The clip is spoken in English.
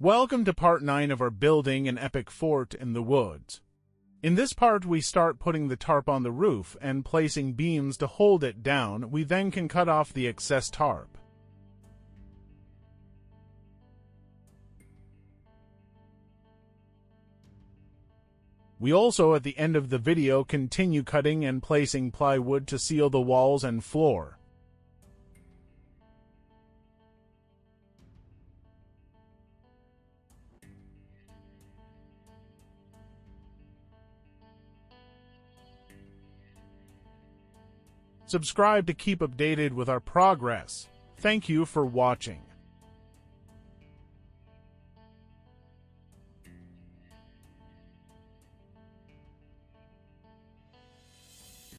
Welcome to part 9 of our building an epic fort in the woods. In this part we start putting the tarp on the roof and placing beams to hold it down. We then can cut off the excess tarp. We also at the end of the video continue cutting and placing plywood to seal the walls and floor. Subscribe to keep updated with our progress. Thank you for watching.